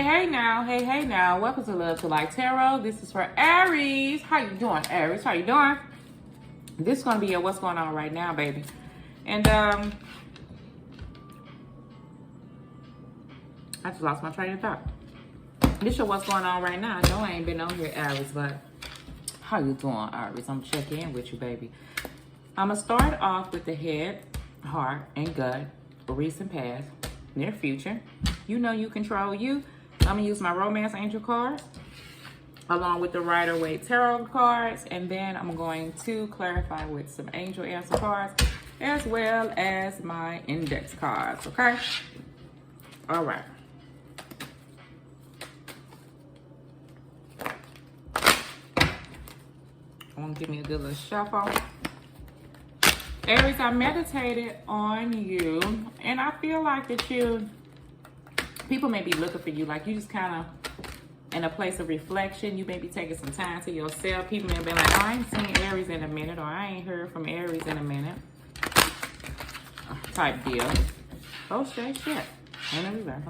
Hey now, hey now. Welcome to Love to Life Tarot. This is for Aries. How you doing, Aries? How you doing? This is gonna be your what's going on right now, baby. And I just lost my train of thought. This is your what's going on right now. I know I ain't been on here, Aries, but how you doing, Aries? I'm checking in with you, baby. I'm gonna start off with the head, heart, and gut for recent past, near future. You know you control you. I'm gonna use my romance angel cards along with the Rider-Waite tarot cards, and then I'm going to clarify with some angel answer cards as well as my index cards. Okay. All right. I want to give me a good little shuffle. Aries, I meditated on you, and I feel like that people may be looking for you, like you just kind of in a place of reflection. You may be taking some time to yourself. People may have been like, oh, I ain't seen Aries in a minute, or I ain't heard from Aries in a minute, type deal. Oh, shit. And a reverse.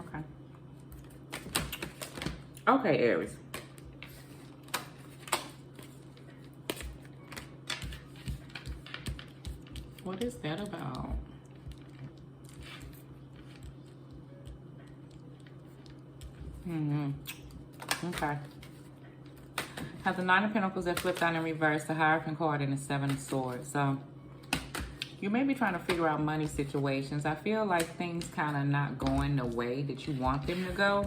Okay, Aries. What is that about? Okay. Have the Nine of Pentacles that flipped down in reverse, the Hierophant card, and the Seven of Swords. So you may be trying to figure out money situations. I feel like things kind of not going the way that you want them to go.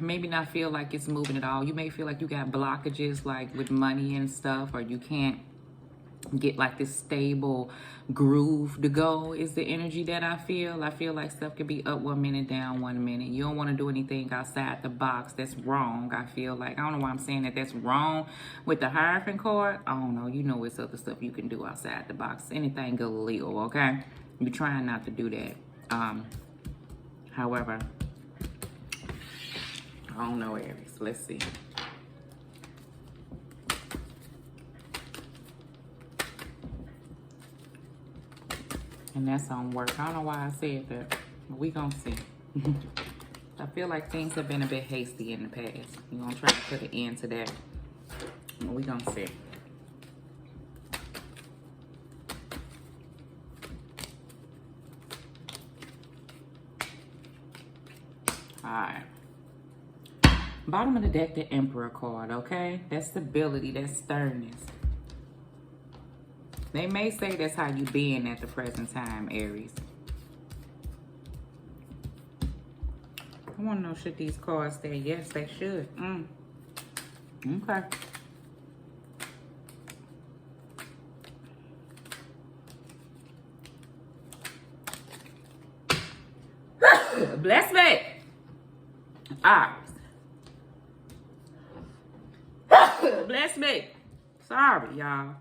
Maybe not feel like it's moving at all. You may feel like you got blockages like with money and stuff, or you can't get like this stable groove to go is the energy that I feel. I feel like stuff could be up 1 minute, down 1 minute. You don't want to do anything outside the box. That's wrong. I feel like, I don't know why I'm saying that that's wrong with the Hierophant card. I don't know. You know, it's other stuff you can do outside the box. Anything illegal, okay? You're trying not to do that. However, I don't know, Aries. Let's see. And that's on work. I don't know why I said that, but we gonna see. I feel like things have been a bit hasty in the past. We're gonna try to put an end to that. But we gonna see. Alright. Bottom of the deck, the Emperor card, okay? That's stability, that's sternness. They may say that's how you been at the present time, Aries. I want to know, should these cards stay? Yes, they should. Okay. Bless me. Aries. Bless me. Sorry, y'all.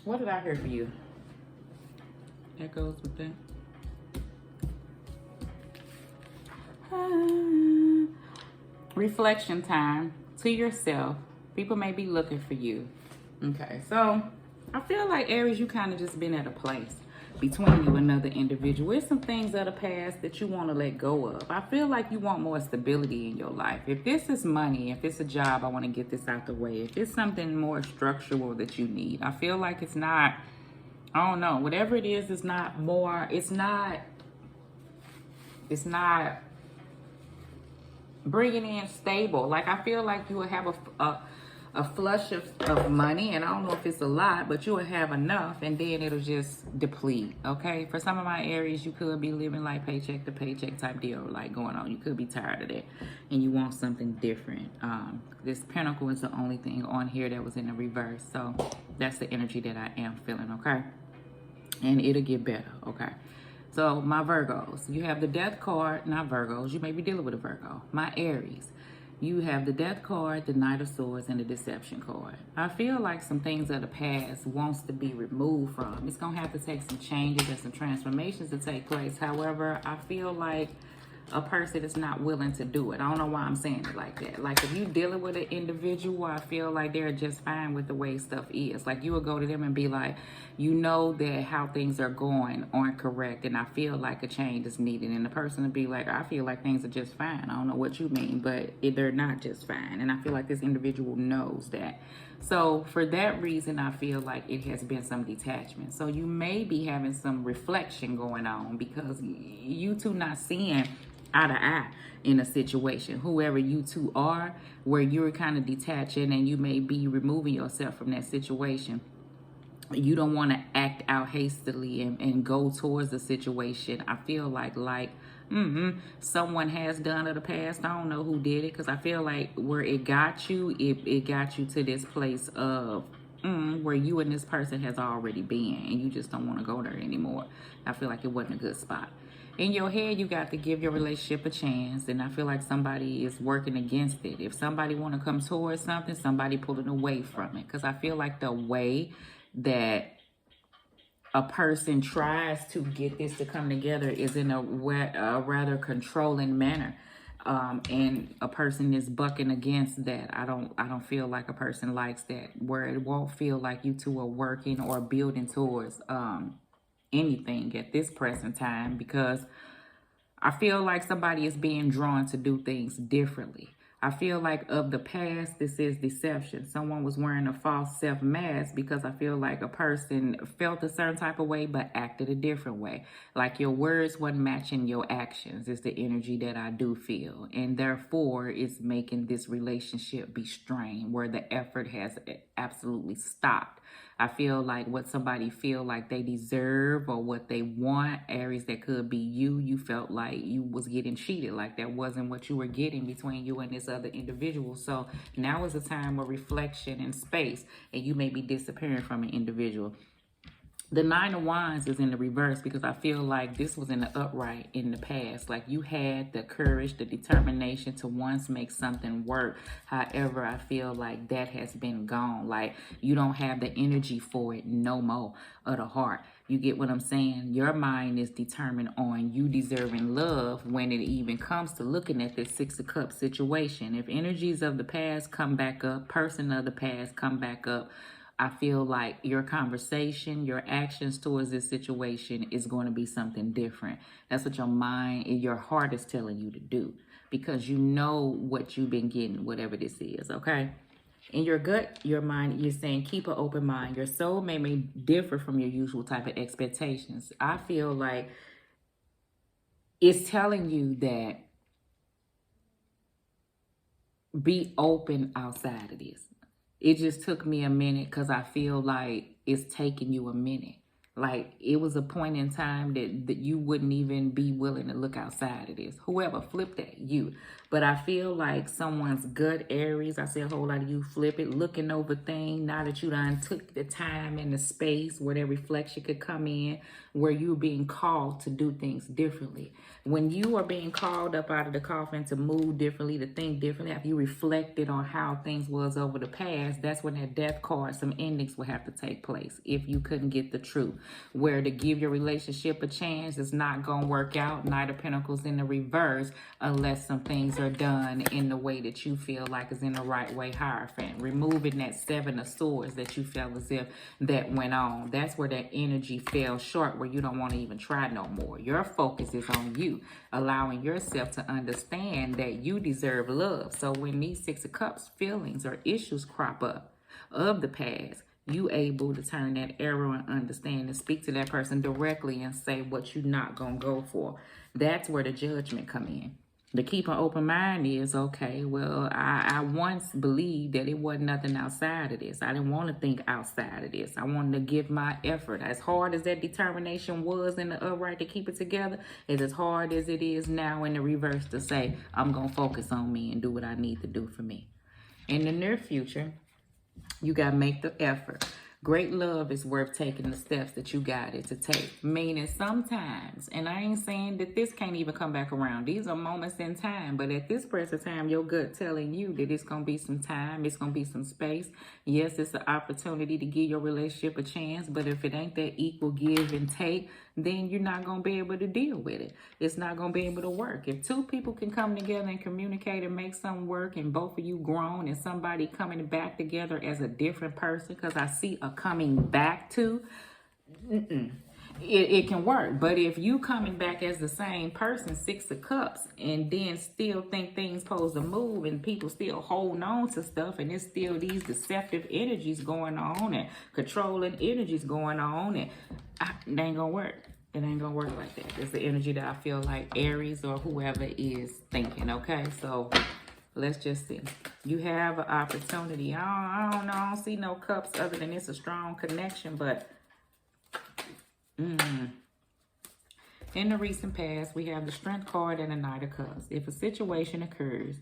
What did I hear for you? That goes with that. Reflection time to yourself. People may be looking for you. Okay, so I feel like, Aries, you kind of just been at a place between you and another individual. There's some things that are past that you want to let go of. I feel like you want more stability in your life. If this is money, if it's a job, I want to get this out the way. If it's something more structural that you need, I feel like it's not, I don't know, whatever it is, it's not more, it's not bringing in stable. Like, I feel like you will have a flush of money, and I don't know if it's a lot, but you will have enough, and then it'll just deplete. Okay, for some of my Aries, you could be living like paycheck to paycheck type deal like going on. You could be tired of that and you want something different. This Pentacle is the only thing on here that was in the reverse, so that's the energy that I am feeling. Okay, and it'll get better. Okay, so my Virgos, you have the Death card. Not Virgos, you may be dealing with a Virgo. My Aries, you have the Death card, the Knight of Swords, and the Deception card. I feel like some things of the past wants to be removed from. It's going to have to take some changes and some transformations to take place. However, I feel like a person is not willing to do it. I don't know why I'm saying it like that. Like if you dealing with an individual, I feel like they're just fine with the way stuff is. Like you would go to them and be like, you know that how things are going aren't correct, and I feel like a change is needed. And the person would be like, I feel like things are just fine. I don't know what you mean, but they're not just fine. And I feel like this individual knows that. So for that reason, I feel like it has been some detachment. So you may be having some reflection going on because you two not seeing eye to eye in a situation, whoever you two are, where you're kind of detaching and you may be removing yourself from that situation. You don't want to act out hastily and go towards the situation. I feel like someone has done in the past. I don't know who did it, because I feel like where it got you, it got you to this place of where you and this person has already been, and you just don't want to go there anymore. I feel like it wasn't a good spot. In your head, you got to give your relationship a chance, and I feel like somebody is working against it. If somebody want to come towards something, somebody pulling away from it, because I feel like the way that a person tries to get this to come together is in a rather controlling manner, and a person is bucking against that. I don't feel like a person likes that, where it won't feel like you two are working or building towards anything at this present time, because I feel like somebody is being drawn to do things differently. I feel like of the past, this is deception. Someone was wearing a false self mask, because I feel like a person felt a certain type of way but acted a different way. Like your words wasn't matching your actions is the energy that I do feel. And therefore, it's making this relationship be strained, where the effort has absolutely stopped. I feel like what somebody feel like they deserve or what they want, Aries, that could be you felt like you was getting cheated, like that wasn't what you were getting between you and this other individual. So now is a time of reflection and space, and you may be disappearing from an individual. The Nine of Wands is in the reverse, because I feel like this was in the upright in the past. Like you had the courage, the determination to once make something work. However, I feel like that has been gone. Like you don't have the energy for it no more, of the heart. You get what I'm saying? Your mind is determined on you deserving love when it even comes to looking at this Six of Cups situation. If energies of the past come back up, person of the past come back up, I feel like your conversation, your actions towards this situation is going to be something different. That's what your mind and your heart is telling you to do, because you know what you've been getting, whatever this is, okay? In your gut, your mind, you're saying keep an open mind. Your soul may differ from your usual type of expectations. I feel like it's telling you that be open outside of this. It just took me a minute, because I feel like it's taking you a minute. Like it was a point in time that you wouldn't even be willing to look outside of this. Whoever flipped at you. But I feel like someone's gut, Aries, I see a whole lot of you flip it, looking over things, now that you done took the time and the space where that reflection could come in, where you're being called to do things differently. When you are being called up out of the coffin to move differently, to think differently, have you reflected on how things was over the past, that's when that death card, some endings will have to take place if you couldn't get the truth. Where to give your relationship a chance, it's not going to work out. Knight of Pentacles in the reverse, unless some things are done in the way that you feel like is in the right way. Hierophant, removing that Seven of Swords that you felt as if that went on. That's where that energy fell short, where you don't want to even try no more. Your focus is on you, allowing yourself to understand that you deserve love. So when these Six of Cups feelings or issues crop up of the past, you able to turn that arrow and understand and speak to that person directly and say what you're not going to go for. That's where the judgment come in. The keep an open mind is, okay, well, I once believed that it wasn't nothing outside of this. I didn't want to think outside of this. I wanted to give my effort. As hard as that determination was in the upright to keep it together, it's as hard as it is now in the reverse to say, I'm going to focus on me and do what I need to do for me. In the near future, you got to make the effort. Great love is worth taking the steps that you got it to take. Meaning sometimes, and I ain't saying that this can't even come back around. These are moments in time. But at this present time, your gut telling you that it's going to be some time. It's going to be some space. Yes, it's an opportunity to give your relationship a chance. But if it ain't that equal give and take, then you're not going to be able to deal with it. It's not going to be able to work. If two people can come together and communicate and make something work, and both of you grown, and somebody coming back together as a different person, because I see a coming back to, it can work. But if you coming back as the same person, 6 of Cups, and then still think things supposed to move, and people still holding on to stuff, and there's still these deceptive energies going on and controlling energies going on, and it ain't gonna work. It ain't gonna work like that. It's the energy that I feel like Aries or whoever is thinking. Okay, so let's just see. You have an opportunity. I don't know. I don't see no cups other than it's a strong connection, but in the recent past, we have the Strength card and the Knight of Cups. If a situation occurs,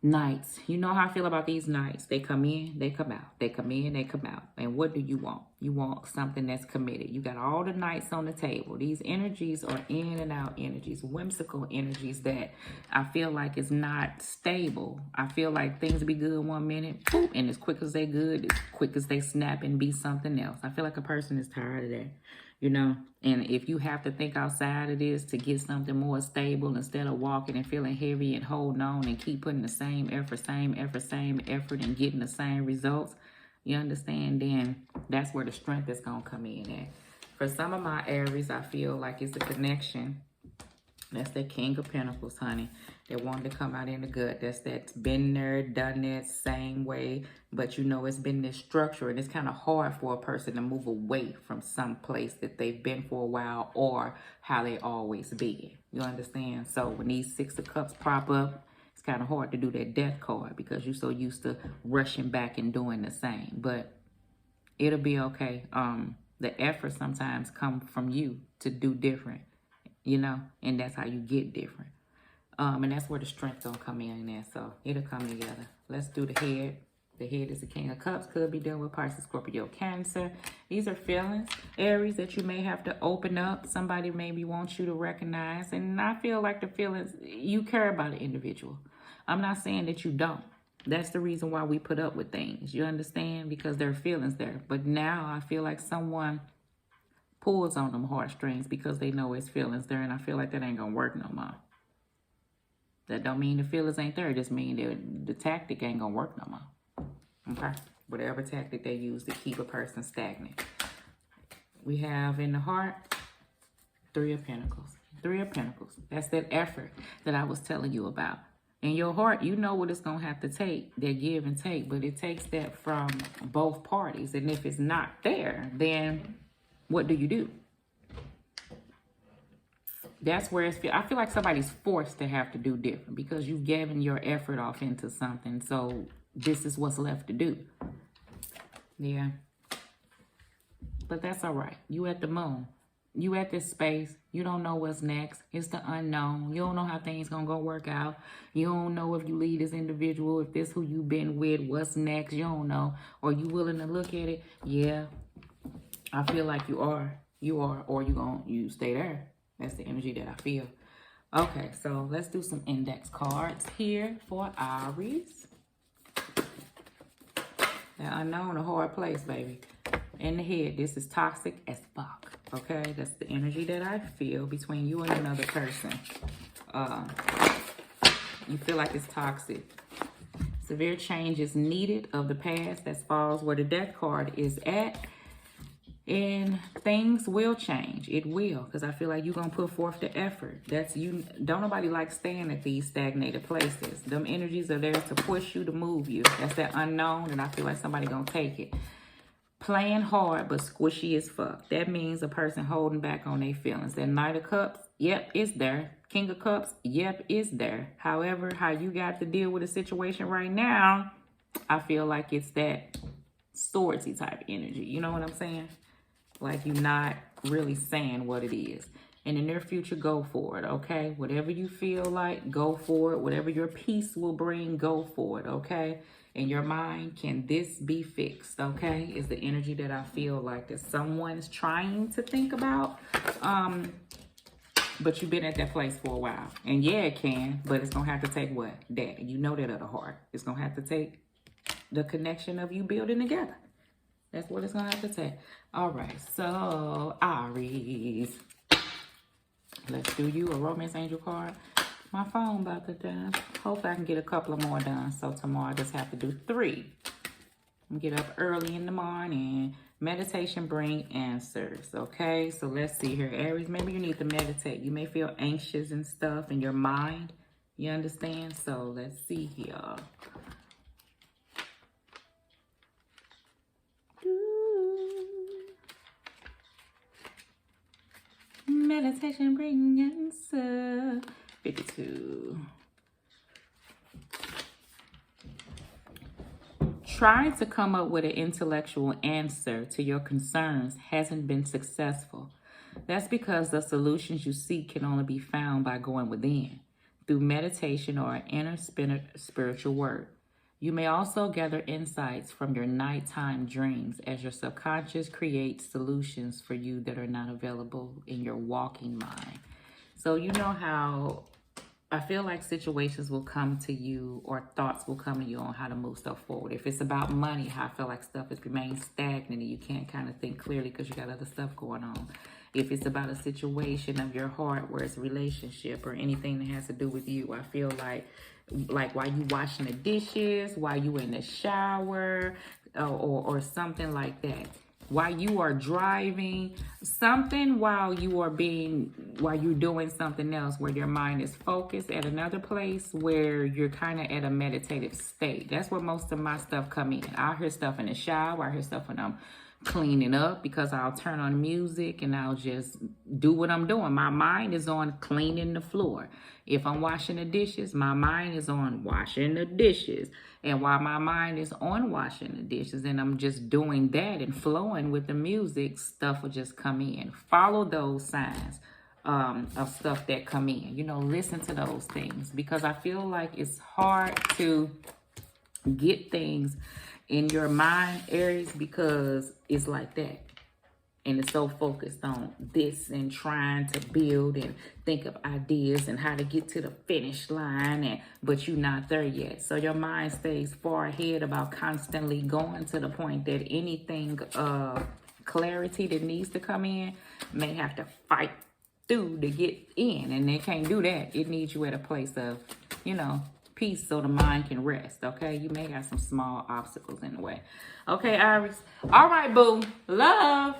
Knights, you know how I feel about these Knights. They come in, they come out. They come in, they come out. And what do you want? You want something that's committed. You got all the Knights on the table. These energies are in and out energies, whimsical energies that I feel like is not stable. I feel like things be good one minute, boop, and as quick as they good, as quick as they snap and be something else. I feel like a person is tired of that. You know, and if you have to think outside of this to get something more stable, instead of walking and feeling heavy and holding on and keep putting the same effort, and getting the same results, you understand, then that's where the strength is going to come in at. For some of my Aries, I feel like it's a connection. That's the King of Pentacles, honey. They wanted to come out in the gut. That's been there, done that same way. But you know, it's been this structure, and it's kind of hard for a person to move away from some place that they've been for a while or how they always been. You understand? So when these 6 of Cups pop up, it's kind of hard to do that Death card because you're so used to rushing back and doing the same. But it'll be okay. The effort sometimes come from you to do different. You know, and that's how you get different. And that's where the strength gonna come in there. So it'll come together. Let's do the head. The head is the King of Cups. Could be dealing with Pisces, Scorpio, Cancer. These are feelings, Aries, that you may have to open up. Somebody maybe wants you to recognize. And I feel like the feelings, you care about an individual. I'm not saying that you don't. That's the reason why we put up with things. You understand? Because there are feelings there. But now I feel like someone pulls on them heartstrings because they know it's feelings there, and I feel like that ain't gonna work no more. That don't mean the feelings ain't there. It just mean that the tactic ain't gonna work no more. Okay? Whatever tactic they use to keep a person stagnant. We have in the heart, 3 of Pentacles. 3 of Pentacles. That's that effort that I was telling you about. In your heart, you know what it's gonna have to take, that give and take, but it takes that from both parties. And if it's not there, then what do you do? That's where I feel like somebody's forced to have to do different because you've given your effort off into something. So this is what's left to do. Yeah. But that's all right. You at the moon. You at this space. You don't know what's next. It's the unknown. You don't know how things gonna go work out. You don't know if you leave this individual, if this who you been with, what's next. You don't know. Or you willing to look at it? Yeah. I feel like you are, or you stay there. That's the energy that I feel. Okay, so let's do some index cards here for Aries. That unknown, a hard place, baby. In the head, this is toxic as fuck. Okay, that's the energy that I feel between you and another person. You feel like it's toxic. Severe change is needed of the past. That falls where the Death card is at. And things will change. It will, because I feel like you're gonna put forth the effort. That's you. Don't nobody like staying at these stagnated places. Them energies are there to push you, to move you. That's that unknown, and I feel like somebody gonna take it. Playing hard but squishy as fuck. That means a person holding back on their feelings. That Knight of Cups, yep, it's there. King of Cups, yep, it's there. However, how you got to deal with a situation right now, I feel like it's that swordsy type energy. You know what I'm saying? Like you're not really saying what it is. In the near future, go for it, okay? Whatever you feel like, go for it. Whatever your peace will bring, go for it, okay? In your mind, can this be fixed, okay? Is the energy that I feel like that someone's trying to think about. But you've been at that place for a while. And yeah, it can, but it's going to have to take what? That. You know that of the heart. It's going to have to take the connection of you building together. That's what it's gonna have to take. All right, so Aries, let's do you a romance angel card. My phone about to die. Hopefully I can get a couple of more done. So tomorrow I just have to do 3. Get up early in the morning. Meditation bring answers. Okay, so let's see here. Aries, maybe you need to meditate. You may feel anxious and stuff in your mind. You understand? So let's see here. Meditation bring answer. 52. Trying to come up with an intellectual answer to your concerns hasn't been successful. That's because the solutions you seek can only be found by going within, through meditation or inner spiritual work. You may also gather insights from your nighttime dreams as your subconscious creates solutions for you that are not available in your waking mind. So you know how I feel like situations will come to you or thoughts will come to you on how to move stuff forward. If it's about money, how I feel like stuff has remained stagnant and you can't kind of think clearly because you got other stuff going on. If it's about a situation of your heart where it's a relationship or anything that has to do with you, I feel like while you washing the dishes, while you in the shower, or something like that. While you are driving, something while you're doing something else where your mind is focused at another place where you're kind of at a meditative state. That's where most of my stuff come in. I'll hear stuff in the shower. I hear stuff when I'm cleaning up because I'll turn on music and I'll just do what I'm doing. My mind is on cleaning the floor. If I'm washing the dishes, my mind is on washing the dishes. And while my mind is on washing the dishes and I'm just doing that and flowing with the music, stuff will just come in. Follow those signs of stuff that come in. You know, listen to those things because I feel like it's hard to get things in your mind, Aries, because it's like that. And it's so focused on this and trying to build and think of ideas and how to get to the finish line, but you're not there yet. So your mind stays far ahead about constantly going to the point that anything clarity that needs to come in may have to fight through to get in. And they can't do that. It needs you at a place of, you know, peace so the mind can rest. Okay, you may have some small obstacles in the way. Okay, Aries. All right, boo. Love.